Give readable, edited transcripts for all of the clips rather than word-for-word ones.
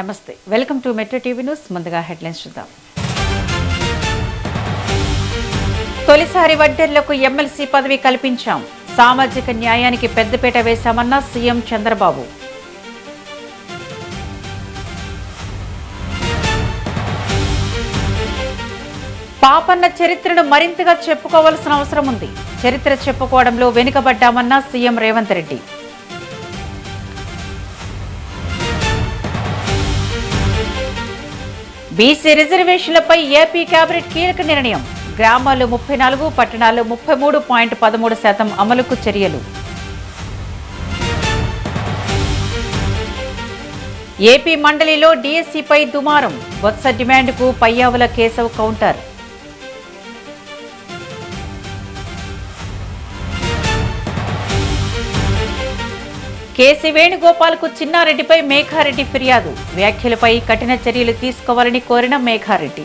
నమస్తే, welcome to metro TV news. ముందుగా headlines చూద్దాం. తొలిసారి వడ్డెర్లకు ఎమ్మెల్సీ పదవి కల్పించాం. సామాజిక న్యాయానికి పెద్దపీట వేశామన్న సీఎం చంద్రబాబు. పాపన్న చరిత్రను మరింతగా చెప్పుకోవాల్సిన అవసరం ఉంది. చరిత్ర చెప్పుకోవడంలో వెనుకబడ్డామన్న సీఎం రేవంత్ రెడ్డి. బీసీ రిజర్వేషన్లపై ఏపీ కేబినెట్ కీలక నిర్ణయం. గ్రామాల్లో 34, పట్టణాల్లో 33.13% అమలుకు చర్యలు. ఏపీ మండలిలో డీఎస్సీపై దుమారం. బొత్స డిమాండ్కు పయ్యావుల కేశవ్ కౌంటర్. కేసీ వేణుగోపాల్కు చిన్నారెడ్డిపై మేఘారెడ్డి ఫిర్యాదు. వ్యాఖ్యలపై కఠిన చర్యలు తీసుకోవాలని కోరిన మేఘారెడ్డి.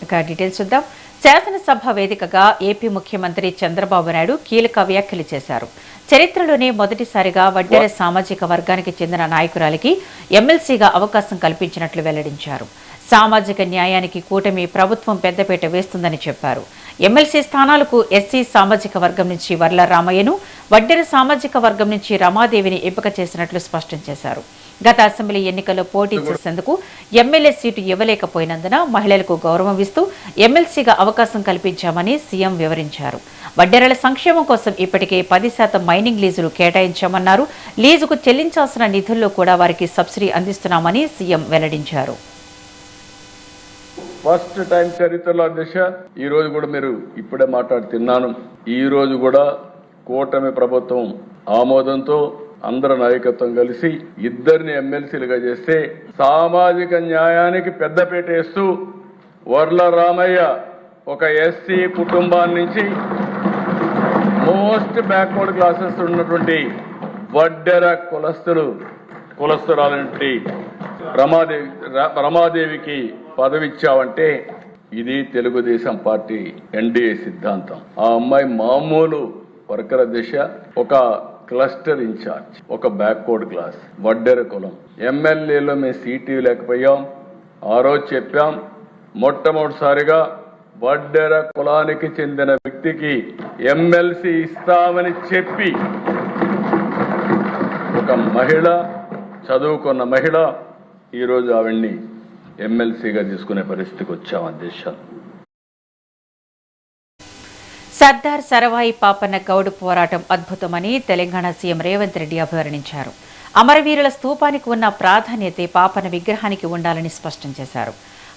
ఇక డీటెయిల్స్ చూద్దాం. శాసనసభ వేదికగా ఏపీ ముఖ్యమంత్రి చంద్రబాబు నాయుడు కీలక వ్యాఖ్యలు చేశారు. చరిత్రలోనే మొదటిసారిగా వడ్డెర సామాజిక వర్గానికి చెందిన నాయకురాలికి ఎమ్మెల్సీగా అవకాశం కల్పించినట్లు వెల్లడించారు. సామాజిక న్యాయానికి కూటమి ప్రభుత్వం పెద్దపీట వేస్తుందని చెప్పారు. ఎమ్మెల్సీ స్థానాలకు ఎస్సీ సామాజిక వర్గం నుంచి వర్ల రామయ్యను, వడ్డెర సామాజిక వర్గం నుంచి రమాదేవిని ఎంపిక చేసినట్లు స్పష్టం చేశారు. గత అసెంబ్లీ ఎన్నికల్లో పోటీ చేసేందుకు ఎమ్మెల్యే సీటు ఇవ్వలేకపోయినందున మహిళలకు గౌరవం ఇస్తూ ఎమ్మెల్సీగా అవకాశం కల్పించామని సీఎం వివరించారు. వడ్డెరల సంక్షేమం కోసం ఇప్పటికే 10% మైనింగ్ లీజులు కేటాయించామన్నారు. లీజుకు చెల్లించాల్సిన నిధుల్లో కూడా వారికి సబ్సిడీ అందిస్తున్నామని సీఎం వెల్లడించారు. ఫస్ట్ టైం చరిత్రలో దిశ ఈ రోజు కూడా మీరు ఇప్పుడే మాట్లాడుతున్నాను. ఈ రోజు కూడా కూటమి ప్రభుత్వం ఆమోదంతో అందరి నాయకత్వం కలిసి ఇద్దరిని ఎమ్మెల్సీలుగా చేస్తే సామాజిక న్యాయానికి పెద్దపీట వేస్తూ వర్ల రామయ్య ఒక ఎస్సీ కుటుంబాన్ని నుంచి మోస్ట్ బ్యాక్వర్డ్ క్లాసెస్ ఉన్నటువంటి వడ్డెర కులస్తురాలంటి రమాదేవికి పదవిచ్చావంటే ఇది తెలుగుదేశం పార్టీ ఎన్డీఏ సిద్ధాంతం. ఆ అమ్మాయి మామూలు వర్కర దిశ, ఒక క్లస్టర్ ఇన్ఛార్జ్, ఒక బ్యాక్వర్డ్ క్లాస్, వడ్డెర కులం. ఎమ్మెల్యేలో మేము సీటు లేకపోయాం. ఆ రోజు చెప్పాం, మొట్టమొదటిసారిగా వడ్డెర కులానికి చెందిన వ్యక్తికి ఎమ్మెల్సీ ఇస్తామని చెప్పి ఒక మహిళ, చదువుకున్న మహిళ, ఈరోజు ఆవిడ్ని ఎమ్మెల్సీగా తీసుకునే పరిస్థితికి వచ్చాం. అధ్యక్ష, సర్దార్ సరవాయి పాపన్న గౌడ్ పోరాటం అద్భుతమని తెలంగాణ సీఎం రేవంత్ రెడ్డి అభివర్ణించారు. అమరవీరుల స్తూపానికి ఉన్న ప్రాధాన్యతే పాపన్న విగ్రహానికి ఉండాలని స్పష్టం చేశారు.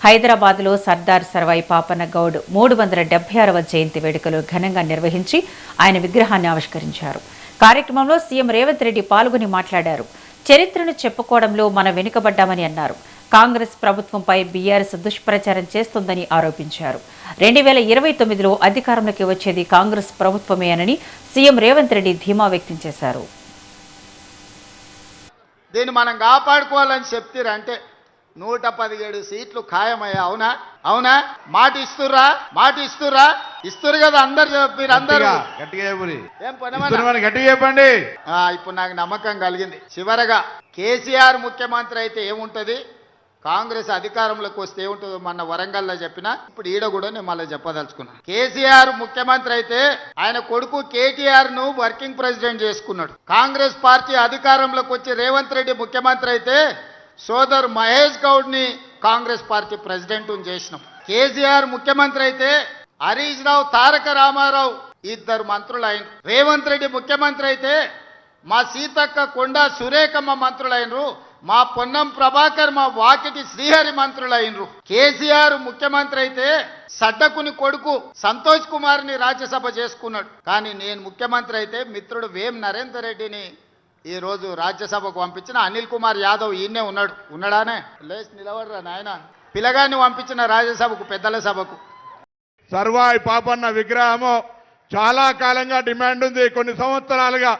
హైదరాబాద్లో సర్దార్ సరవాయి పాపన్న గౌడ్ 376వ జయంతి వేడుకలు ఘనంగా నిర్వహించి ఆయన విగ్రహాన్ని ఆవిష్కరించారు. కార్యక్రమంలో సీఎం రేవంత్ రెడ్డి పాల్గొని మాట్లాడారు. చరిత్రను చెప్పుకోవడంలో మనం వెనుకబడ్డామని అన్నారు. కాంగ్రెస్ ప్రభుత్వంపై బీఆర్ఎస్ దుష్ప్రచారం చేస్తోందని ఆరోపించారు. 2029లో అధికారంలోకి వచ్చేది కాంగ్రెస్ ప్రభుత్వమేనని సీఎం రేవంత్ రెడ్డి ధీమా వ్యక్తం చేశారు. దీన్ని మనం కాపాడుకోవాలని చెప్తారంటే 117 సీట్లు ఖాయమయ్యా. అవునా? అవునా? మాట ఇస్తుర్రా? ఇస్తురు కదా అందరు. మీరు అందరూ గట్టిగా చెప్పండి. ఇప్పుడు నాకు నమ్మకం కలిగింది. చివరగా కేసీఆర్ ముఖ్యమంత్రి అయితే ఏముంటది, కాంగ్రెస్ అధికారంలోకి వస్తే ఏముంటుందో మొన్న వరంగల్లో చెప్పినా, ఇప్పుడు ఈడ కూడా నేను మళ్ళీ చెప్పదలుచుకున్నా. కేసీఆర్ ముఖ్యమంత్రి అయితే ఆయన కొడుకు కేటీఆర్ ను వర్కింగ్ ప్రెసిడెంట్ చేసుకున్నాడు. కాంగ్రెస్ పార్టీ అధికారంలోకి వచ్చి రేవంత్ రెడ్డి ముఖ్యమంత్రి అయితే సోదర్ మహేష్ గౌడ్ ని కాంగ్రెస్ పార్టీ ప్రెసిడెంట్ చేసినాం. కేసీఆర్ ముఖ్యమంత్రి అయితే హరీష్ రావు, తారక రామారావు ఇద్దరు మంత్రులు అయినరు. రేవంత్ రెడ్డి ముఖ్యమంత్రి అయితే మా సీతక్క, కొండా సురేఖమ్మ మంత్రులైనరు. మా పొన్నం ప్రభాకర్, మా వాకిటి శ్రీహరి మంత్రులైనరు. కేసీఆర్ ముఖ్యమంత్రి అయితే సడ్డకుని కొడుకు సంతోష్ కుమార్ ని రాజ్యసభ చేసుకున్నాడు. కానీ నేను ముఖ్యమంత్రి అయితే మిత్రుడు వేం నరేందర్ రెడ్డిని ఈ రోజు రాజ్యసభకు పంపించిన అనిల్ కుమార్ యాదవ్ ఈయనే ఉన్నాడానే లేచి నిలబడరా నాయన. పిల్లగాన్ని పంపించిన రాజ్యసభకు, పెద్దల సభకు. సర్వాయి పాపన్న విగ్రహము చాలా కాలంగా డిమాండ్ ఉంది. కొన్ని సంవత్సరాలుగా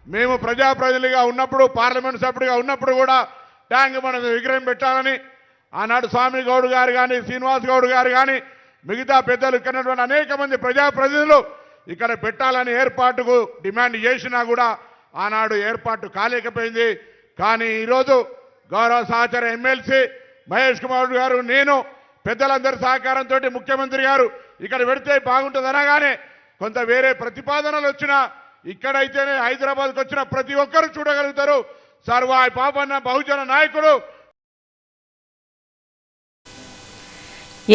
మేము ప్రజాప్రతినిధిగా ఉన్నప్పుడు, పార్లమెంట్ సభ్యుడిగా ఉన్నప్పుడు కూడా ట్యాంక్ మన విగ్రహం పెట్టాలని ఆనాడు స్వామి గౌడ్ గారు కానీ, శ్రీనివాస్ గౌడ్ గారు కానీ, మిగతా పెద్దలు ఇక్కడ అనేక మంది ప్రజాప్రతినిధులు ఇక్కడ పెట్టాలని ఏర్పాటుకు డిమాండ్ చేసినా కూడా ఆనాడు ఏర్పాటు కాలేకపోయింది. కానీ ఈరోజు గౌరవ సహచర ఎమ్మెల్సీ మహేష్ కుమార్ గారు, నేను పెద్దలందరి సహకారంతో ముఖ్యమంత్రి గారు ఇక్కడ పెడితే బాగుంటుంది అనగానే కొంత వేరే ప్రతిపాదనలు వచ్చినా ఇక్కడైతేనే హైదరాబాద్కి వచ్చిన ప్రతి ఒక్కరు చూడగలుగుతారు. సర్వాయి పాపన్న బహుజన నాయకుడు.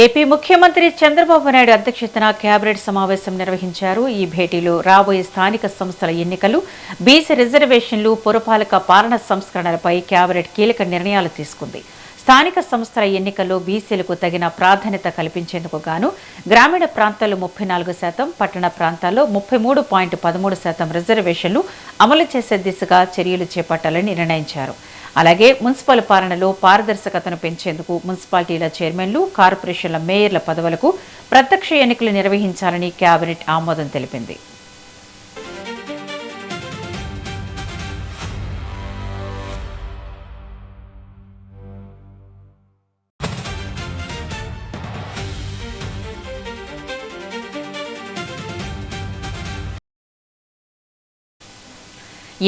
ఏపీ ముఖ్యమంత్రి చంద్రబాబు నాయుడు అధ్యక్షతన కేబినెట్ సమావేశం నిర్వహించారు. ఈ భేటీలో రాబోయే స్థానిక సంస్థల ఎన్నికలు, బీసీ రిజర్వేషన్లు, పురపాలక పాలన సంస్కరణలపై కేబినెట్ కీలక నిర్ణయాలు తీసుకుంది. స్థానిక సంస్థల ఎన్నికల్లో బీసీలకు తగిన ప్రాధాన్యత కల్పించేందుకు గాను గ్రామీణ ప్రాంతాల్లో 34%, పట్టణ ప్రాంతాల్లో 33.13% రిజర్వేషన్లు అమలు చేసే దిశగా చర్యలు చేపట్టాలని నిర్ణయించారు. అలాగే మున్సిపల్ పాలనలో పారదర్శకతను పెంచేందుకు మున్సిపాలిటీల చైర్మన్లు, కార్పొరేషన్ల మేయర్ల పదవులకు ప్రత్యక్ష ఎన్నికలు నిర్వహించాలని కేబినెట్ ఆమోదం తెలిపింది.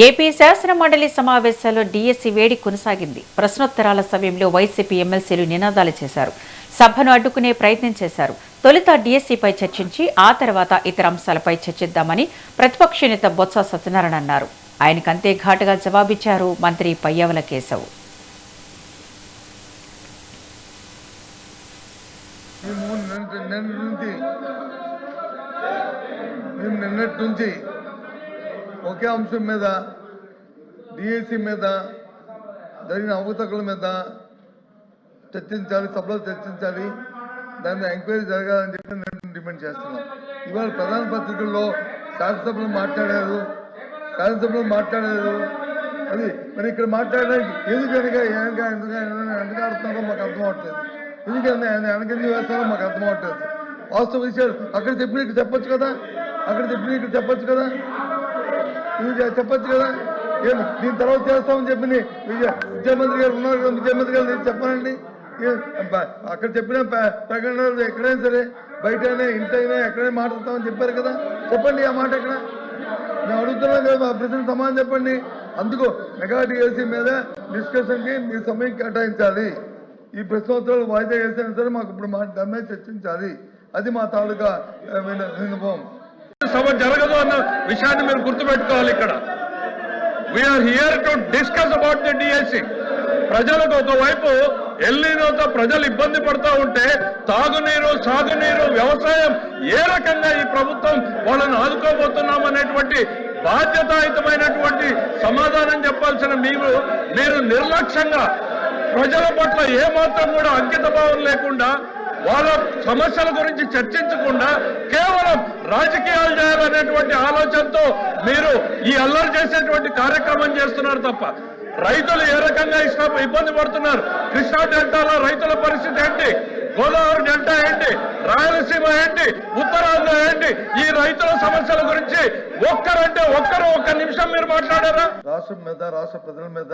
ఏపీ శాసన మండలి సమావేశాల్లో డీఎస్సీ వేడి కొనసాగింది. ప్రశ్నోత్తరాల సమయంలో వైసీపీ ఎమ్మెల్సీలు నినాదాలు చేశారు. సభను అడ్డుకునే ప్రయత్నం చేశారు. తొలుత డీఎస్సీపై చర్చించి ఆ తర్వాత ఇతర అంశాలపై చర్చిద్దామని ప్రతిపక్ష నేత బొత్స సత్యనారాయణ అన్నారు. ఆయనకంతే ఘాటుగా జవాబిచ్చారు మంత్రి పయ్యావుల కేశవ్. నిన్నటి నుంచి ఒకే అంశం మీద, డిఎస్సి మీద జరిగిన అవకతవకల మీద చర్చించాలి, సభలో చర్చించాలి, దాని మీద ఎంక్వైరీ జరగాలని చెప్పి నేను డిమాండ్ చేస్తున్నాం. ఇవాళ ప్రధాన పత్రికల్లో శాసనసభలో మాట్లాడారు. అది మరి ఇక్కడ మాట్లాడడానికి ఎందుకు ఆడుతున్నారో మాకు అర్థం అవట్లేదు. ఎందుకు వేస్తారో మాకు అర్థం అవట్లేదు. వాస్తవ విషయాలు అక్కడ చెప్పిన ఇక్కడ చెప్పొచ్చు కదా, చెప్పచ్చు కదా. దీని తర్వాత చేస్తామని చెప్పింది ముఖ్యమంత్రి గారు ఉన్నారు కదా, ముఖ్యమంత్రి గారు చెప్పానండి. అక్కడ చెప్పిన ప్రకటనలు ఎక్కడైనా సరే, బయటైనా ఇంటైనా ఎక్కడైనా మాట్లాడతామని చెప్పారు కదా, చెప్పండి ఆ మాట ఎక్కడ. మేము అడుగుతున్నాం కదా, మా ప్రశ్న సమాధానం చెప్పండి. అందుకు మెగా డిఎస్సీ మీద డిస్కషన్కి మీరు సమయం కేటాయించాలి. ఈ ప్రశ్నోత్తరాలు వాయిదా వేసినా సరే మాకు ఇప్పుడు దాని మీద చర్చించాలి. అది మా తాలూకా విన్నపం. సభ జరగదు అన్న విషయాన్ని మీరు గుర్తుపెట్టుకోవాలి. ఇక్కడ we are here to discuss about the DSC. ప్రజలకు ఒకవైపు ఎల్లీనోతో ప్రజలు ఇబ్బంది పడుతూ ఉంటే తాగునీరు, సాగునీరు, వ్యవసాయం ఏ రకంగా ఈ ప్రభుత్వం వాళ్ళని ఆదుకోబోతున్నాం అనేటువంటి బాధ్యతాయుతమైనటువంటి సమాధానం చెప్పాల్సిన మీరు నిర్లక్ష్యంగా ప్రజల పట్ల ఏమాత్రం కూడా అంకిత భావం లేకుండా, వాళ్ళ సమస్యల గురించి చర్చించకుండా కేవలం రాజకీయాలు చేయాలనేటువంటి ఆలోచనతో మీరు ఈ అల్లరి చేసేటువంటి కార్యక్రమం చేస్తున్నారు తప్ప రైతులు ఏ రకంగా ఇబ్బంది పడుతున్నారు, కృష్ణా డెల్టాలో రైతుల పరిస్థితి ఏంటి, గోదావరి డెల్టా ఏంటి, రాయలసీమ ఏంటి, ఉత్తరాంధ్ర ఏంటి, ఈ రైతుల సమస్యల గురించి ఒక్కరు ఒక్క నిమిషం మీరు మాట్లాడారా? రాష్ట్రం మీద, రాష్ట్ర ప్రజల మీద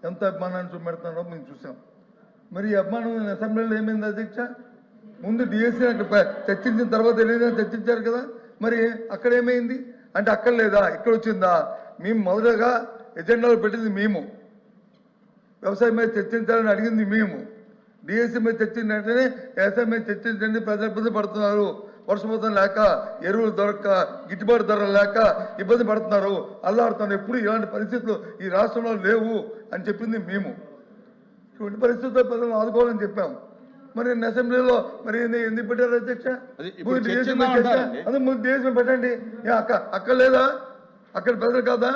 ఎంత అభిమానాన్ని చూపెడుతున్నారో మేము చూసాం. మరి ఈ అభిమానం అసెంబ్లీలో ఏమైంది అధ్యక్ష? ముందు డిఎస్సీ చర్చించిన తర్వాత ఏదైనా చర్చించారు కదా, మరి అక్కడ ఏమైంది అంటే అక్కడ లేదా ఇక్కడ వచ్చిందా? మేము మొదటగా ఎజెండాలో పెట్టింది మేము, వ్యవసాయం మీద చర్చించాలని అడిగింది మేము. డిఎస్సీ మీద చర్చించిన వెంటనే వ్యవసాయం మీద చర్చించండి, ప్రజలు ఇబ్బంది పడుతున్నారు, వర్షపాతం లేక, ఎరువులు దొరక్క, గిట్టుబాటు ధరలు లేక ఇబ్బంది పడుతున్నారు, అల్లాడుతున్నారు. ఎప్పుడు ఇలాంటి పరిస్థితులు ఈ రాష్ట్రంలో లేవు అని చెప్పింది మేము. ఇటువంటి పరిస్థితుల్లో ప్రజలను ఆదుకోవాలని చెప్పాము. మరి అసెంబ్లీలో మరి ఎందుకు పెట్టారు అధ్యక్ష? అదే ముందు డిఎస్సీ పెట్టండి. అక్కడ లేదా? అక్కడ ప్రజలు కాదా?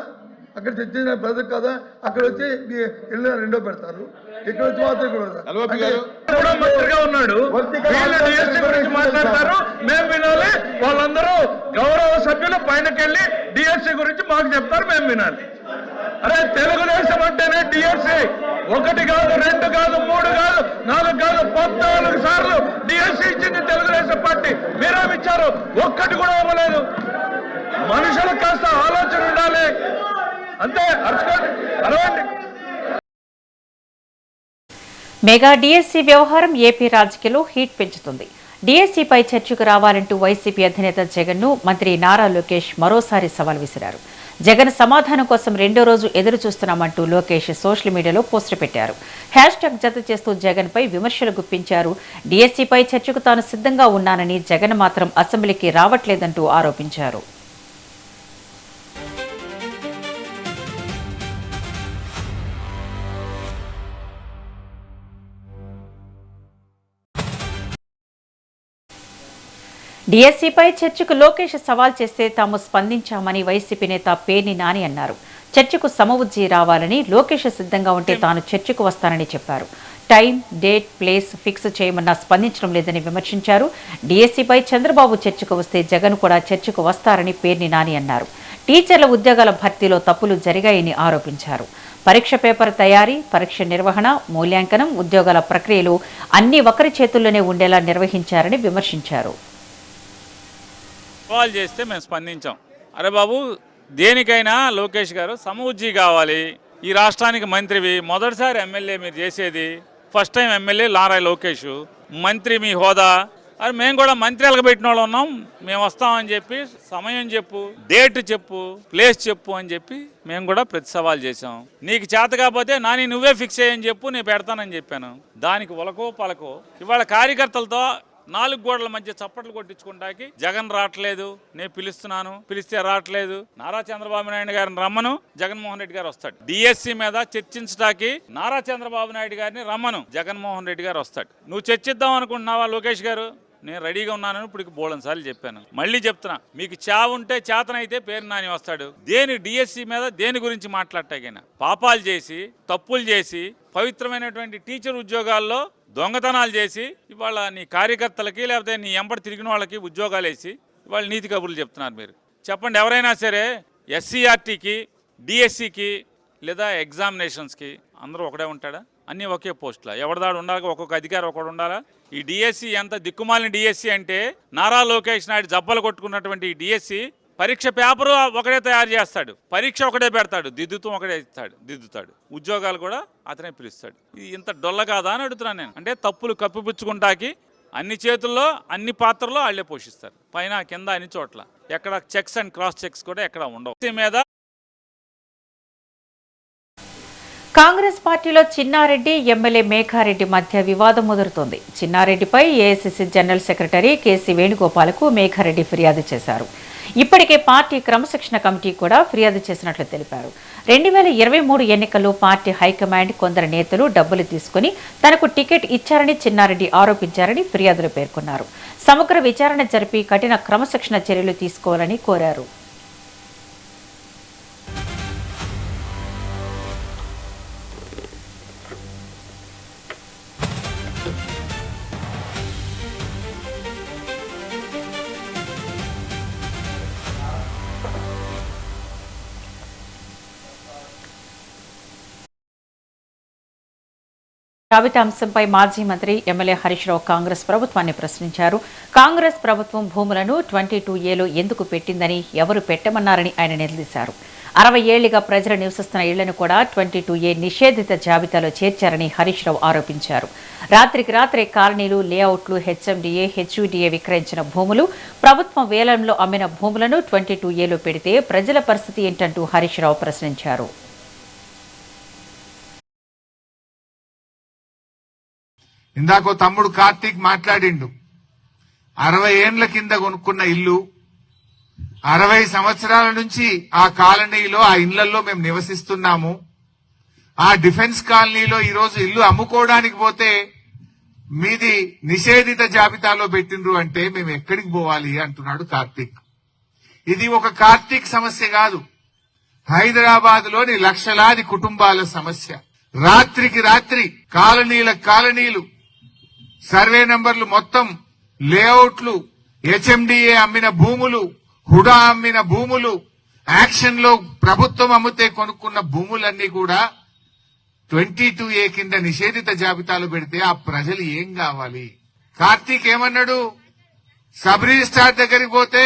అక్కడ చర్చించిన ప్రజలు కాదా? అక్కడ వచ్చి వెళ్ళిన రెండో పెడతారు, ఇక్కడ వచ్చి మాత్రం మంత్రిగా ఉన్నాడు, మాట్లాడతారు, మేము వినాలి. వాళ్ళందరూ గౌరవ సభ్యులు పైనకెళ్ళి డిఎస్సీ గురించి మాకు చెప్తారు, మేము వినాలి. అరే తెలుగుదేశం అంటేనే డిఎస్సీ 1 కాదు, 2 కాదు, 3 కాదు, 4 కాదు, 14 సార్లు డిఎస్సీ ఇచ్చింది తెలుగుదేశం పార్టీ. మీరేమిచ్చారు? ఒక్కటి కూడా ఇవ్వలేదు. మనుషులకు కాస్త ఆలోచన ఉండాలి అంతే. అరవండి. మెగా డిఎస్సీ వ్యవహారం ఏపీ రాజకీయాల్లో హీట్ పెంచుతుంది. డీఎస్సీపై చర్చకు రావాలంటూ వైసీపీ అధినేత జగన్ను మంత్రి నారా లోకేష్ మరోసారి సవాల్ విసిరారు. జగన్ సమాధానం కోసం రెండో రోజు ఎదురు చూస్తున్నామంటూ లోకేష్ సోషల్ మీడియాలో పోస్టు పెట్టారు. హ్యాష్ట్యాగ్ జత చేస్తూ జగన్పై విమర్శలు గుప్పించారు. డీఎస్సీపై చర్చకు తాను సిద్ధంగా ఉన్నానని, జగన్ మాత్రం అసెంబ్లీకి రావట్లేదంటూ ఆరోపించారు. డీఎస్సీపై చర్చకు లోకేష్ సవాల్ చేస్తే తాము స్పందించామని వైసీపీ నేత పేర్ని నాని అన్నారు. చర్చకు సమవుజ్జి రావాలని, లోకేష్ సిద్ధంగా ఉంటే తాను చర్చకు వస్తానని చెప్పారు. టైం, డేట్, ప్లేస్ ఫిక్స్ చేయమన్నా స్పందించడం లేదని విమర్శించారు. డీఎస్సీపై చంద్రబాబు చర్చకు వస్తే జగన్ కూడా చర్చకు వస్తారని పేర్ని నాని అన్నారు. టీచర్ల ఉద్యోగాల భర్తీలో తప్పులు జరిగాయని ఆరోపించారు. పరీక్ష పేపర్ తయారీ, పరీక్ష నిర్వహణ, మూల్యాంకనం, ఉద్యోగాల ప్రక్రియలు అన్ని ఒకరి చేతుల్లోనే ఉండేలా నిర్వహించారని విమర్శించారు. సవాల్ చేస్తే మేము స్పందించాం. అరే బాబు, దేనికైనా లోకేష్ గారు సమవుజ్జి కావాలి. ఈ రాష్ట్రానికి మంత్రివి, మొదటిసారి ఎమ్మెల్యే మీరు చేసేది, ఫస్ట్ టైం ఎమ్మెల్యే లారా లోకేష్, మంత్రి మీ హోదా. అరే మేము కూడా మంత్రి ఎలగబెట్టిన వాళ్ళు ఉన్నాం, మేము వస్తామని చెప్పి సమయం చెప్పు, డేట్ చెప్పు, ప్లేస్ చెప్పు అని చెప్పి మేము కూడా ప్రతి సవాల్ చేసాం. నీకు చేత కాకపోతే నాని నువ్వే ఫిక్స్ అయ్యని చెప్పు, నేను పెడతానని చెప్పాను. దానికి ఒలకో పలకో ఇవాళ కార్యకర్తలతో 4 గోడల మధ్య చప్పట్లు కొట్టించుకుంటాకి జగన్ రావట్లేదు, నేను పిలుస్తున్నాను, పిలిస్తే రావట్లేదు. నారా చంద్రబాబు నాయుడు గారిని రమ్మను, జగన్మోహన్ రెడ్డి గారు వస్తాడు. డిఎస్సి మీద చర్చించడానికి నారా చంద్రబాబు నాయుడు గారిని రమ్మను, జగన్మోహన్ రెడ్డి గారు వస్తాడు. నువ్వు చర్చిద్దాం అనుకుంటున్నావా లోకేష్ గారు? నేను రెడీగా ఉన్నానని ఇప్పుడు బోళన్ సార్లు చెప్పాను. మళ్ళీ చెప్తున్నా, మీకు చావుంటే చేతనైతే పేరు నాని వస్తాడు. దేని డిఎస్సి మీద దేని గురించి మాట్లాడటాకైనా పాపాలు చేసి, తప్పులు చేసి, పవిత్రమైనటువంటి టీచర్ ఉద్యోగాల్లో దొంగతనాలు చేసి ఇవాళ నీ కార్యకర్తలకి లేకపోతే నీ ఎంబడి తిరిగిన వాళ్ళకి ఉద్యోగాలు వేసి ఇవాళ నీతి కబుర్లు చెప్తున్నారు. మీరు చెప్పండి, ఎవరైనా సరే ఎస్సీఆర్టీకి, డిఎస్సికి లేదా ఎగ్జామినేషన్స్కి అందరూ ఒకడే ఉంటాడా? అన్నీ ఒకే పోస్టులా? ఎవరిదాడు ఉండాలి, ఒక్కొక్క అధికారి ఒకడు ఉండాలా? ఈ డిఎస్సి ఎంత దిక్కుమాలిన డిఎస్సి అంటే, నారా లోకేష్ నాయుడు జబ్బలు కొట్టుకున్నటువంటి ఈ డిఎస్సి పరీక్ష పేపరు ఒకడే తయారు చేస్తాడు, పరీక్ష ఒకటే పెడతాడు, దిద్దుతూ ఒకటే దిద్దుతాడు, ఉద్యోగాలు కూడా అతనే పిలుస్తాడు. ఇది ఇంత డొల్ల కాదా అని అడుగుతున్నాను నేను. అంటే తప్పులు కప్పిపుచ్చుకుంటాకి అన్ని చేతుల్లో అన్ని పాత్రలో వాళ్లే పోషిస్తారు, పైన కింద అన్ని చోట్ల. ఎక్కడ చెక్స్ అండ్ క్రాస్ చెక్స్ కూడా ఎక్కడ ఉండవు. మీద కాంగ్రెస్ పార్టీలో చిన్నారెడ్డి, ఎమ్మెల్యే మేఘారెడ్డి మధ్య వివాదం ముదురుతోంది. చిన్నారెడ్డిపై ఏఐసీసీ జనరల్ సెక్రటరీ కేసీ వేణుగోపాల్కు మేఘారెడ్డి ఫిర్యాదు చేశారు. ఇప్పటికే పార్టీ క్రమశిక్షణ కమిటీ కూడా ఫిర్యాదు చేసినట్లు తెలిపారు. 2023 ఎన్నికల్లో పార్టీ హైకమాండ్ కొందరు నేతలు డబ్బులు తీసుకుని తనకు టికెట్ ఇచ్చారని చిన్నారెడ్డి ఆరోపించారని ఫిర్యాదులో పేర్కొన్నారు. సమగ్ర విచారణ జరిపి కఠిన క్రమశిక్షణ చర్యలు తీసుకోవాలని కోరారు. జాబితా అంశంపై మాజీ మంత్రి ఎమ్మెల్యే హరీష్ రావు కాంగ్రెస్ ప్రభుత్వాన్ని ప్రశ్నించారు. కాంగ్రెస్ ప్రభుత్వం భూములను 22A ఎందుకు పెట్టిందని, ఎవరు పెట్టమన్నారని ఆయన నిలదీశారు. 60 ఏళ్లుగా ప్రజలు నివసిస్తున్న ఇళ్లను కూడా 22A నిషేధిత జాబితాలో చేర్చారని హరీష్ రావు ఆరోపించారు. రాత్రికి రాత్రే కాలనీలు, లేఅవుట్లు, హెచ్ఎండిఏ, హెచ్యుడిఏ విక్రయించిన భూములు, ప్రభుత్వం వేలంలో అమ్మిన భూములను 22A పెడితే ప్రజల పరిస్థితి ఏంటంటూ హరీష్ రావు ప్రశ్నించారు. ఇందాకో తమ్ముడు కార్తీక్ మాట్లాడిండు. 60 ఏండ్ల కింద కొనుక్కున్న ఇల్లు, 60 సంవత్సరాల నుంచి ఆ కాలనీలో, ఆ ఇళ్లలో మేము నివసిస్తున్నాము. ఆ డిఫెన్స్ కాలనీలో ఈరోజు ఇల్లు అమ్ముకోవడానికి పోతే మీది నిషేధిత జాబితాలో పెట్టిండ్రు అంటే మేము ఎక్కడికి పోవాలి అంటున్నాడు కార్తీక్. ఇది ఒక కార్తీక్ సమస్య కాదు, హైదరాబాద్ లోని లక్షలాది కుటుంబాల సమస్య. రాత్రికి రాత్రి కాలనీలు, సర్వే నంబర్లు మొత్తం, లేఅవుట్లు, హెచ్ఎండిఏ అమ్మిన భూములు, హుడా అమ్మిన భూములు, యాక్షన్ లో ప్రభుత్వం అమ్మితే కొనుక్కున్న భూములన్నీ కూడా 22A కింద నిషేధిత జాబితాలో పెడితే ఆ ప్రజలు ఏం కావాలి? కార్తీక్ ఏమన్నాడు? సబ్ రిజిస్ట్రార్ దగ్గరికి పోతే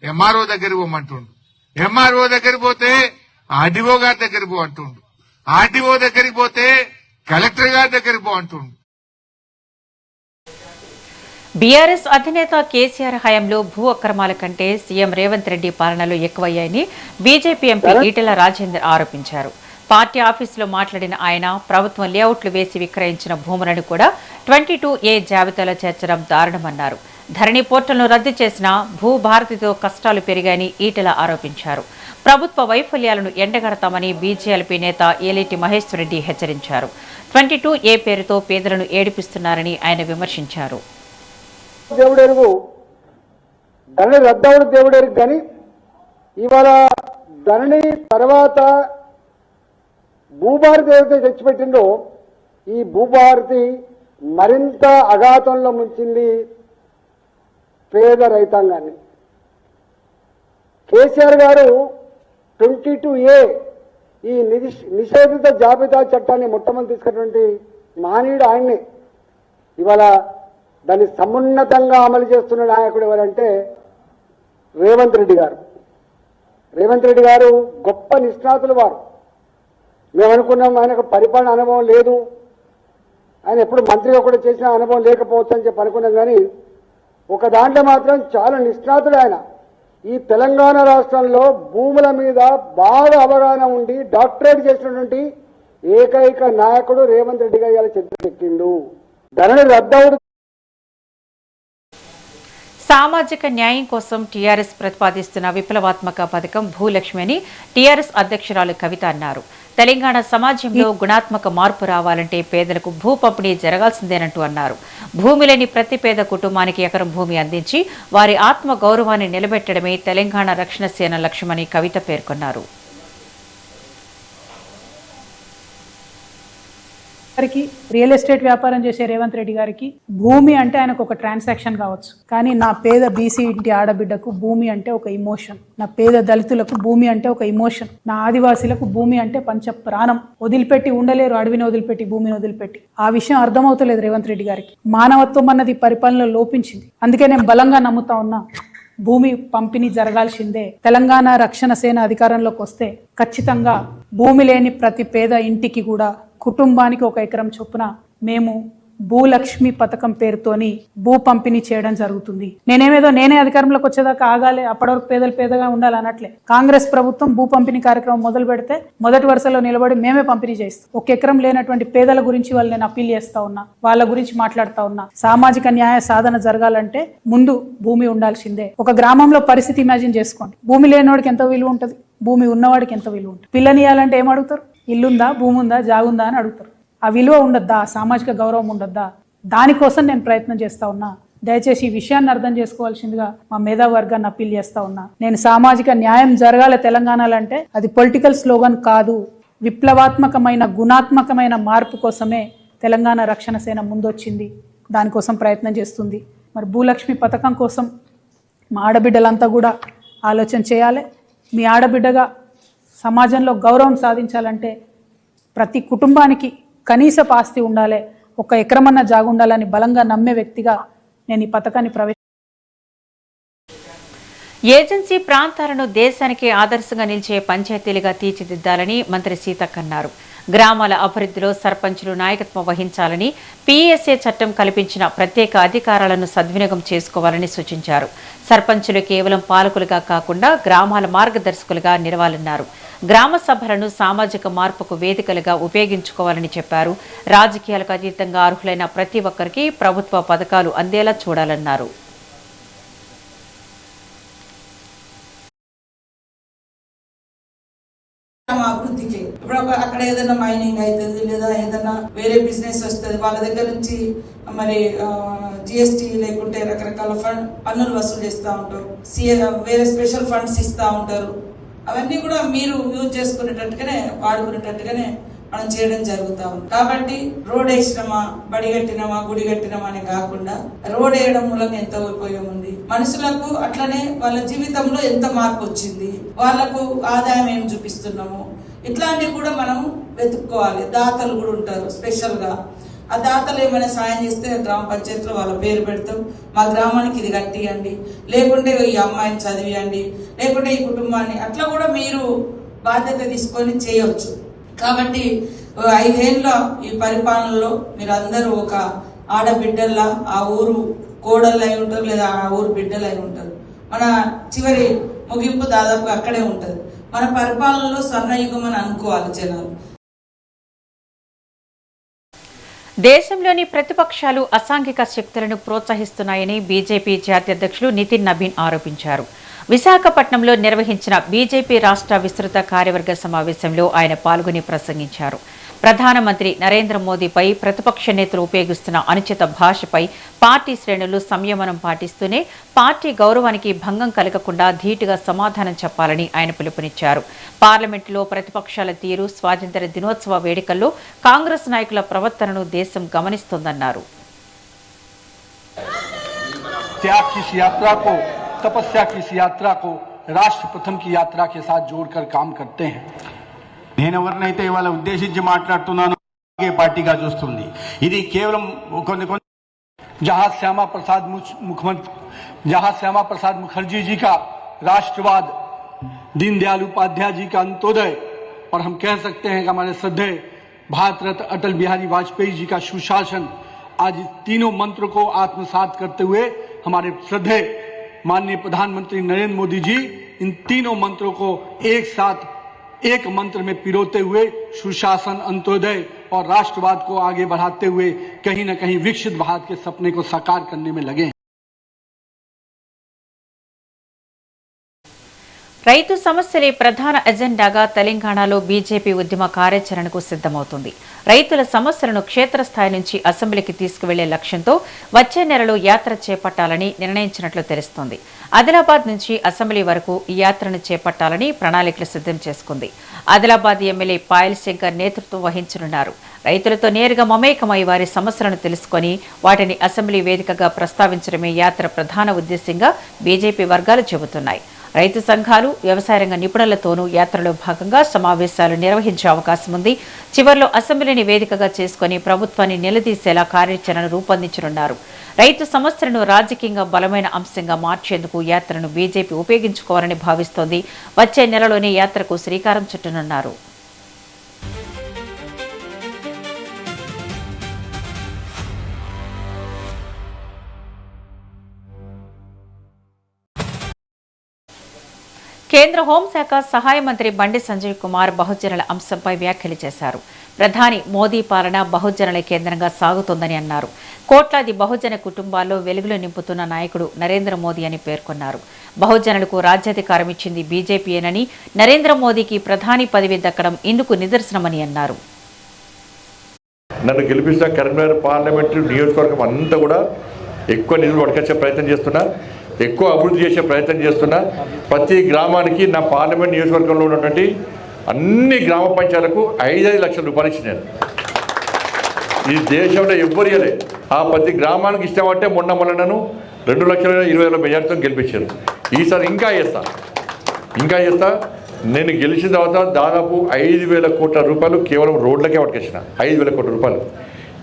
ఎంఆర్ఓ దగ్గరికి పోమంటుండు, ఎంఆర్ఓ దగ్గరికి పోతే ఆర్డీఓ గారి దగ్గరికి పో అంటుండు, ఆర్డీఓ దగ్గరికి పోతే కలెక్టర్ గారి దగ్గరికి పో అంటుండు. బీఆర్ఎస్ అధినేత కేసీఆర్ హయాంలో భూ అక్రమాల కంటే సీఎం రేవంత్ రెడ్డి పాలనలో ఎక్కువయ్యాయని బీజేపీ ఎంపీ ఈటెల రాజేందర్ ఆరోపించారు. పార్టీ ఆఫీసులో మాట్లాడిన ఆయన ప్రభుత్వం లేఅవుట్లు వేసి విక్రయించిన భూములను కూడా 22A జాబితాలో చేర్చడం దారుణమన్నారు. ధరణి పోర్టల్ను రద్దు చేసిన భూభారతితో కష్టాలు పెరిగాయని ఈటెల ఆరోపించారు. ప్రభుత్వ వైఫల్యాలను ఎండగడతామని బీజేపీ నేత ఏలేటి మహేశ్వర్ రెడ్డి హెచ్చరించారు. 22A పేరుతో పేదలను ఏడిపిస్తున్నారని ఆయన విమర్శించారు. దేవుడెరుగు ధరణి రద్దవుడు దేవుడెరుగు కానీ ఇవాళ ధరణి తర్వాత భూభారతి ఏదైతే తెచ్చిపెట్టిందో ఈ భూభారతి మరింత అఘాతంలో ముంచింది పేద రైతాంగాన్ని. కేసీఆర్ గారు 22A ఈ నిషేధిత జాబితా చట్టాన్ని మొట్టమొదటి తీసుకున్నటువంటి మహనీయుడు ఆయన్నే. ఇవాళ దాన్ని సమున్నతంగా అమలు చేస్తున్న నాయకుడు ఎవరంటే రేవంత్ రెడ్డి గారు. రేవంత్ రెడ్డి గారు గొప్ప నిష్ణాతులు వారు. మేము అనుకున్నాం ఆయనకు పరిపాలన అనుభవం లేదు, ఆయన ఎప్పుడు మంత్రిగా కూడా చేసిన అనుభవం లేకపోవచ్చు అని చెప్పి అనుకున్నాం. కానీ ఒక దాంట్లో మాత్రం చాలా నిష్ణాతుడు ఆయన. ఈ తెలంగాణ రాష్ట్రంలో భూముల మీద బాగా అవగాహన ఉండి డాక్టరేట్ చేసినటువంటి ఏకైక నాయకుడు రేవంత్ రెడ్డి గారు ఇలా చెక్కిండు. ధరణి రద్దవుడు. సామాజిక న్యాయం కోసం టీఆర్ఎస్ ప్రతిపాదిస్తున్న విప్లవాత్మక పథకం భూలక్ష్మి అని టీఆర్ఎస్ అధ్యక్షురాలు కవిత అన్నారు. తెలంగాణ సమాజంలో గుణాత్మక మార్పు రావాలంటే పేదలకు భూ పంపిణీ జరగాల్సిందేనంటూ అన్నారు. భూమి లేని ప్రతి పేద కుటుంబానికి ఎకరం భూమి అందించి వారి ఆత్మ గౌరవాన్ని నిలబెట్టడమే తెలంగాణ రక్షణ సేన లక్ష్యమని కవిత పేర్కొన్నారు. రియల్ ఎస్టేట్ వ్యాపారం చేసే రేవంత్ రెడ్డి గారికి భూమి అంటే ఆయనకు ఒక ట్రాన్సాక్షన్ కావచ్చు, కానీ నా పేద బీసీ ఇంటి ఆడబిడ్డకు భూమి అంటే ఒక ఇమోషన్, నా పేద దళితులకు భూమి అంటే ఒక ఇమోషన్, నా ఆదివాసీలకు భూమి అంటే పంచ ప్రాణం. వదిలిపెట్టి ఉండలేరు, అడవిని వదిలిపెట్టి భూమిని వదిలిపెట్టి. ఆ విషయం అర్థమవుతలేదు రేవంత్ రెడ్డి గారికి. మానవత్వం అన్నది పరిపాలనలో లోపించింది. అందుకే నేను బలంగా నమ్ముతా ఉన్నా భూమి పంపిణీ జరగాల్సిందే. తెలంగాణ రక్షణ సేన అధికారంలోకి వస్తే ఖచ్చితంగా భూమి లేని ప్రతి పేద ఇంటికి కూడా కుటుంబానికి ఒక ఎకరం చొప్పున మేము భూలక్ష్మి పథకం పేరుతోని భూ పంపిణీ చేయడం జరుగుతుంది. నేనే అధికారంలోకి వచ్చేదాకా ఆగాలి, అప్పటి వరకు పేదలు పేదగా ఉండాలి అనట్లే. కాంగ్రెస్ ప్రభుత్వం భూ పంపిణీ కార్యక్రమం మొదలు పెడితే మొదటి వరుసలో నిలబడి మేమే పంపిణీ చేస్తాం. ఒక ఎకరం లేనటువంటి పేదల గురించి వాళ్ళు నేను అప్పీల్ చేస్తా ఉన్నా, వాళ్ళ గురించి మాట్లాడుతా ఉన్నా. సామాజిక న్యాయ సాధన జరగాలంటే ముందు భూమి ఉండాల్సిందే. ఒక గ్రామంలో పరిస్థితి ఇమాజిన్ చేసుకోండి. భూమి లేనివాడికి ఎంత విలువ ఉంటుంది, భూమి ఉన్నవాడికి ఎంత విలువ ఉంటుంది. పిల్లనియాలంటే ఏం అడుగుతారు? ఇల్లుందా, భూమి ఉందా, జాగుందా అని అడుగుతారు. ఆ విలువ ఉండద్దా, సామాజిక గౌరవం ఉండద్దా? దానికోసం నేను ప్రయత్నం చేస్తా ఉన్నా. దయచేసి ఈ విషయాన్ని అర్థం చేసుకోవాల్సిందిగా మా మేధావర్గాన్ని అప్పీల్ చేస్తా ఉన్నా. నేను సామాజిక న్యాయం జరగాలి తెలంగాణలో అంటే అది పొలిటికల్ స్లోగన్ కాదు, విప్లవాత్మకమైన గుణాత్మకమైన మార్పు కోసమే తెలంగాణ రక్షణ సేన ముందొచ్చింది. దానికోసం ప్రయత్నం చేస్తుంది. మరి భూలక్ష్మి పథకం కోసం మా ఆడబిడ్డలంతా కూడా ఆలోచన చేయాలి. మీ ఆడబిడ్డగా సమాజంలో గౌరవం సాధించాలంటే ప్రతి కుటుంబానికి కనీసపు ఆస్తి ఉండాలి, ఒక ఎకరమన్న జాగు ఉండాలని బలంగా నమ్మే వ్యక్తిగా నేను ఈ పథకాన్ని ఏజెన్సీ ప్రాంతాలను దేశానికి ఆదర్శంగా నిలిచే పంచాయతీలుగా తీర్చిదిద్దాలని మంత్రి సీతక్క అన్నారు. గ్రామాల అభివృద్ధిలో సర్పంచులు నాయకత్వం వహించాలని, పీఎస్ఏ చట్టం కల్పించిన ప్రత్యేక అధికారాలను సద్వినియోగం చేసుకోవాలని సూచించారు. సర్పంచులు కేవలం పాలకులుగా కాకుండా గ్రామాల మార్గదర్శకులుగా నిలవాలన్నారు. గ్రామ సభలను సామాజిక మార్పుకు వేదికలుగా ఉపయోగించుకోవాలని చెప్పారు. రాజకీయాలకు అతీతంగా అర్హులైన ప్రతి ఒక్కరికి ప్రభుత్వ పథకాలు అందేలా చూడాలన్నారు. అభివృద్ధికి ఇప్పుడు అక్కడ ఏదైనా మైనింగ్ అవుతుంది లేదా ఏదైనా వేరే బిజినెస్ వస్తుంది, వాళ్ళ దగ్గర నుంచి మరి జిఎస్టీ లేకుంటే రకరకాల పన్నులు వసూలు చేస్తూ ఉంటారు, వేరే స్పెషల్ ఫండ్స్ ఇస్తూ ఉంటారు. అవన్నీ కూడా మీరు యూజ్ చేసుకునేటట్టుగానే వాడుకునేటట్టుగానే మనం చేయడం జరుగుతా ఉంది. కాబట్టి రోడ్ వేసినామా, బడి కట్టినామా, గుడి కట్టినామా అని కాకుండా రోడ్ వేయడం మూలంగా ఎంత ఉపయోగం ఉంది, మనుషులకు అట్లనే వాళ్ళ జీవితంలో ఎంత మార్పు వచ్చింది, వాళ్లకు ఆదాయం ఏం చూపిస్తున్నాము, ఇట్లాంటివి కూడా మనం వెతుక్కోవాలి. దాతలు కూడా ఉంటారు స్పెషల్ గా. ఆ దాతలు ఏమైనా సాయం చేస్తే గ్రామ పంచాయతీలో వాళ్ళ పేరు పెడతాం, మా గ్రామానికి ఇది కట్టియండి, లేకుంటే ఈ అమ్మాయిని చదివియండి, లేకుంటే ఈ కుటుంబాన్ని, అట్లా కూడా మీరు బాధ్యత తీసుకొని చేయొచ్చు. కాబట్టి 5 ఏళ్ళ ఈ పరిపాలనలో మీరు అందరూ ఒక ఆడబిడ్డల్లా ఆ ఊరు కోడళ్ళు అయి ఉంటారు, లేదా ఆ ఊరు బిడ్డలు అయి ఉంటారు. మన చివరి ముగింపు దాదాపు అక్కడే ఉంటుంది. మన పరిపాలనలో స్వర్ణయుగం అని అనుకోవాలి జనాలు. దేశంలోని ప్రతిపక్షాలు అసాంఘిక శక్తులను ప్రోత్సహిస్తున్నాయని బీజేపీ జాతీయ అధ్యక్షులు నితిన్ నబీన్ ఆరోపించారు. విశాఖపట్నంలో నిర్వహించిన బీజేపీ రాష్ట్ర విస్తృత కార్యవర్గ సమావేశంలో ఆయన పాల్గొని ప్రసంగించారు. ప్రధానమంత్రి నరేంద్ర మోదీపై ప్రతిపక్ష నేతలు ఉపయోగిస్తున్న అనుచిత భాషపై పార్టీ శ్రేణులు సంయమనం పాటిస్తూనే పార్టీ గౌరవానికి భంగం కలగకుండా ధీటుగా సమాధానం చెప్పాలని ఆయన పిలుపునిచ్చారు. పార్లమెంటులో ప్రతిపక్షాల తీరు, స్వాతంత్ర్య దినోత్సవ వేడుకల్లో కాంగ్రెస్ నాయకుల ప్రవర్తనను దేశం గమనిస్తోందన్నారు. तपस्या की इस यात्रा को राष्ट्र प्रथम की यात्रा के साथ जोड़कर काम करते हैं. నేనెవరినైతే ఇవాళ ఉద్దేశించి మాట్లాడుతున్నానో పార్టీగా చూస్తుంది. ఇది కేవలం కొన్ని जहां श्यामा प्रसाद मुखर्जी जी का राष्ट्रवाद, दीनदयाल उपाध्याय जी का अंत्योदय, और हम कह सकते हैं कि हमारे श्रद्धेय भारत रत्न अटल बिहारी वाजपेयी जी का सुशासन, आज तीनों मंत्र को आत्मसात करते हुए हमारे श्रद्धेय माननीय प्रधानमंत्री नरेंद्र मोदी जी इन तीनों मंत्रों को एक साथ एक मंत्र में पिरोते हुए सुशासन, अंत्योदय और राष्ट्रवाद को आगे बढ़ाते हुए कहीं न कहीं विकसित भारत के सपने को साकार करने में लगे हैं. రైతు సమస్యలే ప్రధాన ఎజెండాగా తెలంగాణలో బీజేపీ ఉద్యమ కార్యాచరణకు సిద్దమవుతుంది. రైతుల సమస్యలను క్షేత్రస్థాయి నుంచి అసెంబ్లీకి తీసుకువెళ్లే లక్ష్యంతో వచ్చే నెలలో యాత్ర చేపట్టాలని నిర్ణయించినట్లు తెలుస్తోంది. ఆదిలాబాద్ నుంచి అసెంబ్లీ వరకు ఈ యాత్రను చేపట్టాలని ప్రణాళికలు సిద్దం చేసుకుంది. ఆదిలాబాద్ ఎమ్మెల్యే పాయల్ శంకర్ నేతృత్వం వహించనున్నారు. రైతులతో నేరుగా మమేకమై వారి సమస్యలను తెలుసుకుని వాటిని అసెంబ్లీ వేదికగా ప్రస్తావించడమే యాత్ర ప్రధాన ఉద్దేశ్యంగా బీజేపీ వర్గాలు చెబుతున్నాయి. రైతు సంఘాలు, వ్యవసాయ రంగ నిపుణులతోనూ యాత్రలో భాగంగా సమావేశాలు నిర్వహించే అవకాశం ఉంది. చివర్లో అసెంబ్లీని వేదికగా చేసుకుని ప్రభుత్వాన్ని నిలదీసేలా కార్యాచరణ రూపొందించనున్నారు. రైతు సమస్యలను రాజకీయంగా బలమైన అంశంగా మార్చేందుకు యాత్రను బీజేపీ ఉపయోగించుకోవాలని భావిస్తోంది. వచ్చే నెలలోనే యాత్రకు శ్రీకారం చుట్టనున్నారు. కేంద్ర హోంశాఖ సహాయ మంత్రి బండి సంజయ్ కుమార్ బహుజనుల అంశంపై వ్యాఖ్యలు చేశారు. ప్రధాని మోదీ పాలన బహుజనుల కేంద్రంగా సాగుతోందని అన్నారు. కోట్లాది బహుజన కుటుంబాల్లో వెలుగులు నింపుతున్న నాయకుడు నరేంద్ర మోదీ అని పేర్కొన్నారు. బహుజనులకు రాజ్యాధికారం ఇచ్చింది బీజేపీయేనని, నరేంద్ర మోదీకి ప్రధాని పదవి దక్కడం ఇందుకు నిదర్శనమని అన్నారు. నన్ను గెలిపిస్తున్న కరీంనగర్ పార్లమెంటు నియోజకవర్గం అంతా కూడా ఎక్కువ నిధులు పట్టుకొచ్చే ప్రయత్నం చేస్తున్నా, ఎక్కువ అభివృద్ధి చేసే ప్రయత్నం చేస్తున్నా. ప్రతి గ్రామానికి నా పార్లమెంట్ నియోజకవర్గంలో ఉన్నటువంటి అన్ని గ్రామ పంచాయతీలకు 5-5 లక్షల రూపాయలు ఇచ్చినాను. ఈ దేశంలో ఎవ్వరు ఇవ్వలే. ఆ ప్రతి గ్రామానికి ఇష్టమంటే మొన్న నన్ను 2,20,000 మెజార్టీతో గెలిపించారు. ఈసారి ఇంకా చేస్తా. నేను గెలిచిన తర్వాత దాదాపు 5,000 కోట్ల రూపాయలు కేవలం రోడ్లకే పట్టుకొచ్చిన. 5,000 కోట్ల రూపాయలు.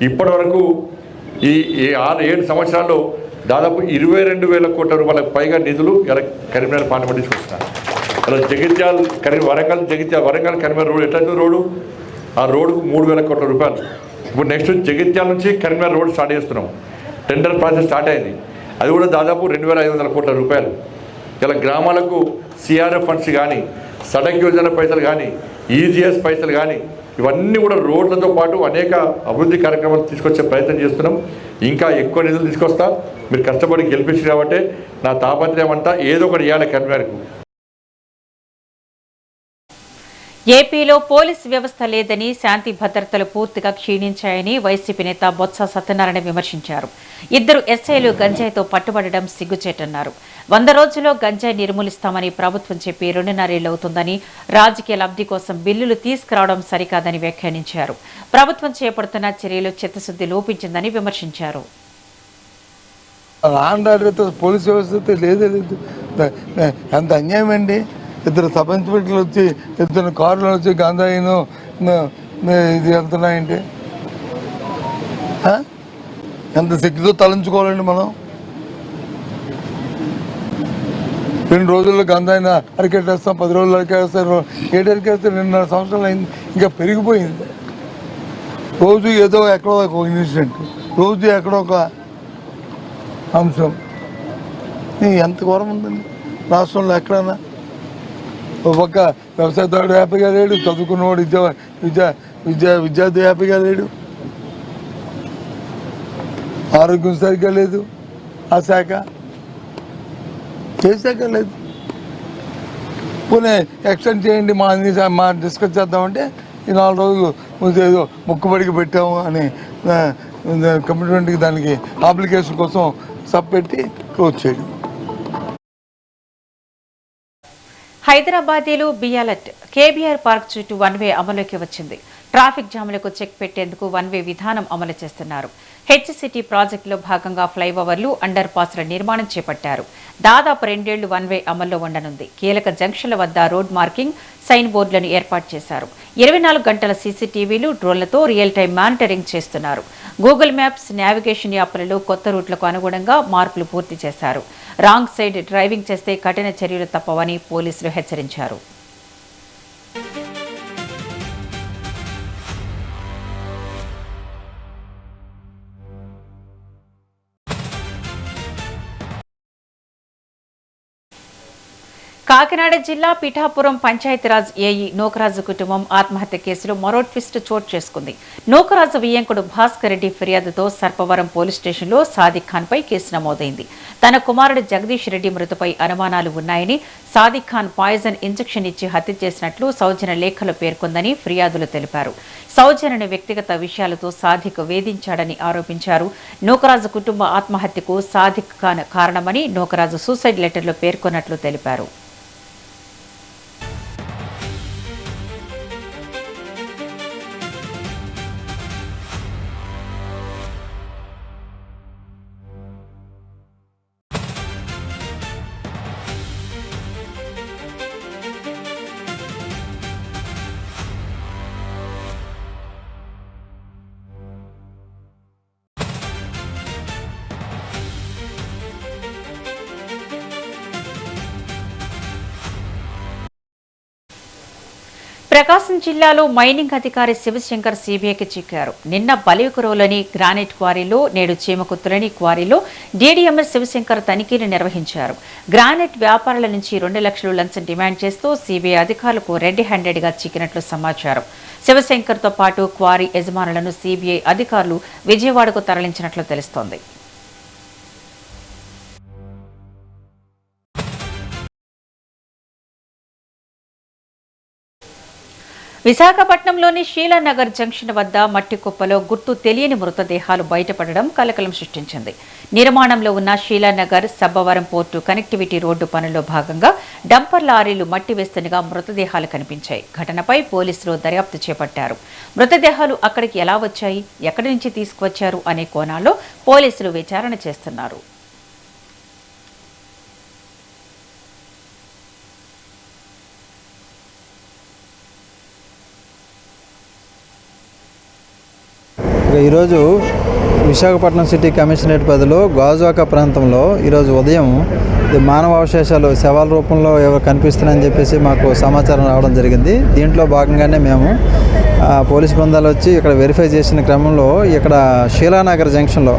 ఇప్పటి వరకు ఈ 6-7 సంవత్సరాల్లో దాదాపు 22,000 కోట్ల రూపాయలకు పైగా నిధులు ఇలా కరీంనగర్ పార్లమెంట్ తీసుకొస్తున్నారు. అలా వరంగల్ కరీంనగర్ రోడ్ ఎట్లా రోడ్డు, ఆ రోడ్డుకు 3,000 కోట్ల రూపాయలు. ఇప్పుడు నెక్స్ట్ జగిత్యాల నుంచి కరీంనగర్ రోడ్ స్టార్ట్ చేస్తున్నాం. టెండర్ ప్రాసెస్ స్టార్ట్ అయింది. అది కూడా దాదాపు 2,500 కోట్ల రూపాయలు. ఇలా గ్రామాలకు సిఆర్ఎఫ్ ఫండ్స్ కానీ, సడక్ యోజన పైసలు కానీ, ఈజీఎస్ పైసలు కానీ, ఇవన్నీ కూడా రోడ్లతో పాటు అనేక అభివృద్ధి కార్యక్రమాలు తీసుకొచ్చే ప్రయత్నం చేస్తున్నాం. ఇంకా ఎక్కువ నిధులు తీసుకొస్తా. మీరు కష్టపడి గెలిపించారు కాబట్టి నా తాపత్రయం అంతా ఏదో ఒకటి ఇవ్వాలి కరీంనగర్కు. ఏపీలో పోలీసు వ్యవస్థ లేదని, శాంతి భద్రతలు పూర్తిగా క్షీణించాయని వైసీపీ నేత బొత్స సత్యనారాయణ విమర్శించారు. 2 ఎస్ఐలు గంజాయితో పట్టుబడడం సిగ్గుచేటన్నారు. 100 రోజుల్లో గంజాయి నిర్మూలిస్తామని ప్రభుత్వం చెప్పి 2.5 ఏళ్లు అవుతుందని, రాజకీయ లబ్ధి కోసం బిల్లులు తీసుకురావడం సరికాదని వ్యాఖ్యానించారు. ప్రభుత్వం చేపడుతున్న చర్యలు చిత్తశుద్ధి లోపించిందని విమర్శించారు. పోలీసు వ్యవస్థ లేదు. ఎంత అన్యాయం అండి. 2 సబ్ ఇన్స్పెక్టర్లు వచ్చి 2 కార్లు వచ్చి గంజాయిను ఇది వెళ్తున్నాయంటే ఎంత సిగ్గుతో తలంచుకోవాలండి మనం. 2 రోజుల్లో గంజాయిన అరికెట్టేస్తాం, 10 రోజులు అరికేస్తారు. 7 అరికేస్తే 2.5 సంవత్సరాలు అయింది. ఇంకా పెరిగిపోయింది. రోజు ఏదో ఎక్కడో ఒక ఇన్సిడెంట్, రోజు ఎక్కడో ఒక అంశం. ఎంత ఘోరం ఉందండి రాష్ట్రంలో ఎక్కడన్నా. ఒక పక్క వ్యవసాయదారుడు హ్యాపీగా లేడు, చదువుకున్నవాడు విద్యార్థి హ్యాపీగా లేడు, ఆరోగ్యం సరిగ్గా లేదు, ఆ శాఖ చేశాక లేదు. పోనీ ఎక్స్టెండ్ చేయండి మా డిస్కస్ చేద్దామంటే ఈ 4 రోజులు ఏదో మొక్కుబడికి పెట్టాము అని కమిట్మెంట్కి దానికి అప్లికేషన్ కోసం సబ్పెట్టి క్లోజ్ చేయడం. హైదరాబాదీలు బియాలట్ కేబీఆర్ పార్క్ చుట్టూ 1 వే అమలులోకి వచ్చింది. ట్రాఫిక్ జాములకు చెక్ పెట్టేందుకు 1 వే విధానం అమలు చేస్తున్నారు. హెచ్సిటీ ప్రాజెక్టులో భాగంగా ఫ్లైఓవర్లు, అండర్ పాస్ల నిర్మాణం చేపట్టారు. దాదాపు 2 ఏళ్లు 1 వే అమల్లో ఉండనుంది. కీలక జంక్షన్ల వద్ద రోడ్ మార్కింగ్, సైన్ బోర్డులను ఏర్పాటు చేశారు. 24 గంటల సీసీటీవీలు, డ్రోన్లతో రియల్ టైం మానిటరింగ్ చేస్తున్నారు. గూగుల్ మ్యాప్స్, నావిగేషన్ యాప్లలో కొత్త రూట్లకు అనుగుణంగా మార్పులు పూర్తి చేశారు. రాంగ్ సైడ్ డ్రైవింగ్ చేస్తే కఠిన చర్యలు తప్పవని పోలీసులు హెచ్చరించారు. కాకినాడ జిల్లా పిఠాపురం పంచాయతీరాజ్ ఏఈ నూకరాజు కుటుంబం ఆత్మహత్య కేసులో మరో ట్విస్ట్ చోటు చేసుకుంది. నూకరాజు వియ్యంకుడు భాస్కర్ రెడ్డి ఫిర్యాదుతో సర్పవరం పోలీస్ స్టేషన్లో సాదిక్ ఖాన్ పై కేసు నమోదైంది. తన కుమారుడు జగదీష్ రెడ్డి మృతిపై అనుమానాలు ఉన్నాయని, సాదిక్ ఖాన్ పాయిజన్ ఇంజెక్షన్ ఇచ్చి హత్య చేసినట్లు సౌజన్య లేఖలో పేర్కొందని ఫిర్యాదులు తెలిపారు. సౌజన్యను వ్యక్తిగత విషయాలతో సాదిక్ వేధించాడని ఆరోపించారు. నూకరాజు కుటుంబ ఆత్మహత్యకు సాదిక్ ఖాన్ కారణమని నూకరాజు సూసైడ్ లెటర్లో పేర్కొన్నట్లు తెలిపారు. ప్రకాశం జిల్లాలో మైనింగ్ అధికారి శివశంకర్ సీబీఐకి చిక్కారు. నిన్న బలికురవలోని గ్రానైట్ క్వారీలో, నేడు చీమకుత్తులని క్వారీలో డీడీఎంఎస్ శివశంకర్ తనిఖీలు నిర్వహించారు. గ్రానైట్ వ్యాపారుల నుంచి 2 లక్షలు లంచం డిమాండ్ చేస్తూ సీబీఐ అధికారులకు రెడ్ హ్యాండెడ్గా చిక్కినట్లు సమాచారం. శివశంకర్తో పాటు క్వారీ యజమానులను సీబీఐ అధికారులు విజయవాడకు తరలించినట్లు తెలుస్తోంది. విశాఖపట్నంలోని షీలానగర్ జంక్షన్ వద్ద మట్టి కుప్పలో గుర్తు తెలియని మృతదేహాలు బయటపడడం కలకలం సృష్టించింది. నిర్మాణంలో ఉన్న Sheela Nagar Sabbavaram port connectivity road పనుల్లో భాగంగా డంపర్ లారీలు మట్టి వేస్తుండగా మృతదేహాలు కనిపించాయి. ఘటనపై పోలీసులు దర్యాప్తు చేపట్టారు. మృతదేహాలు అక్కడికి ఎలా వచ్చాయి, ఎక్కడి నుంచి తీసుకువచ్చారు అనే కోణాల్లో పోలీసులు విచారణ చేస్తున్నారు. ఈరోజు విశాఖపట్నం సిటీ కమిషనరేట్ పరిధిలో గాజువాక ప్రాంతంలో ఈరోజు ఉదయం మానవావశేషాలు శవాల రూపంలో ఎవరు కనిపిస్తున్నాయని చెప్పేసి మాకు సమాచారం రావడం జరిగింది. దీంట్లో భాగంగానే మేము పోలీస్ బృందాలు వచ్చి ఇక్కడ వెరిఫై చేసిన క్రమంలో ఇక్కడ షీలానగర్ జంక్షన్లో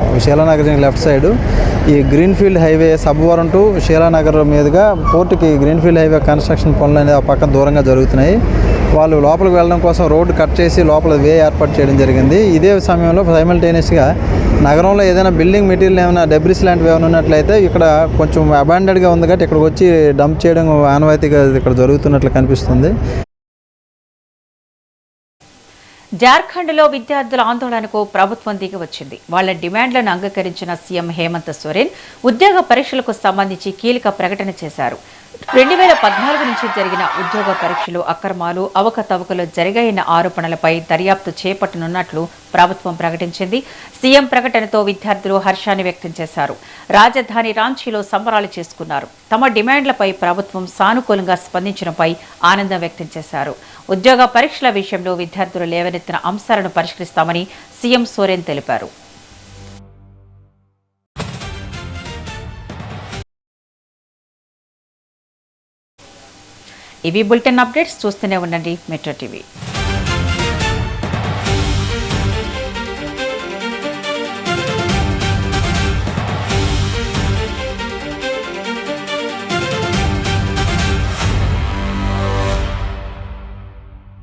లెఫ్ట్ సైడ్ ఈ greenfield highway Sabbavaram to Sheela Nagar మీదుగా పోర్టుకి గ్రీన్ఫీల్డ్ హైవే కన్స్ట్రక్షన్ పనులు అనేది ఆ పక్కన దూరంగా జరుగుతున్నాయి. వాళ్ళు లోపలికి వెళ్ళడం కోసం రోడ్డు కట్ చేసి లోపల వే ఏర్పాటు చేయడం జరిగింది. ఇదే సమయంలో సైమల్టేనియస్గా నగరంలో ఏదైనా బిల్డింగ్ మెటీరియల్ ఏమైనా డెబ్రిస్ లాంటివి ఏమైనా ఉన్నట్లయితే ఇక్కడ కొంచెం అబాండెడ్గా ఉంది కాబట్టి ఇక్కడికి వచ్చి డంప్ చేయడం ఆనవాయితీగా ఇక్కడ జరుగుతున్నట్లు కనిపిస్తుంది. జార్ఖండ్లో విద్యార్థుల ఆందోళనకు ప్రభుత్వం దిగి వచ్చింది. వాళ్ల డిమాండ్లను అంగీకరించిన సీఎం హేమంత్ సోరెన్ ఉద్యోగ పరీక్షలకు సంబంధించి కీలక ప్రకటన చేశారు. 2014 నుంచి జరిగిన ఉద్యోగ పరీక్షలు అక్రమాలు, అవకతవకలు జరిగాయన్న ఆరోపణలపై దర్యాప్తు చేపట్టనున్నట్లు ప్రభుత్వం ప్రకటించింది. సీఎం ప్రకటనతో విద్యార్థులు హర్షాన్ని వ్యక్తం చేశారు. రాజధాని రాంచీలో సంబరాలు చేసుకున్నారు. తమ డిమాండ్లపై ప్రభుత్వం సానుకూలంగా స్పందించడంపై ఆనందం వ్యక్తం చేశారు. ఉద్యోగ పరీక్షల విషయంలో విద్యార్థులు లేవనెత్తిన అంశాలను పరిష్కరిస్తామని సీఎం సోరెన్ తెలిపారు. ఇవి బులెటిన్ అప్డేట్స్. చూస్తూనే ఉండండి మెట్రో టీవీ.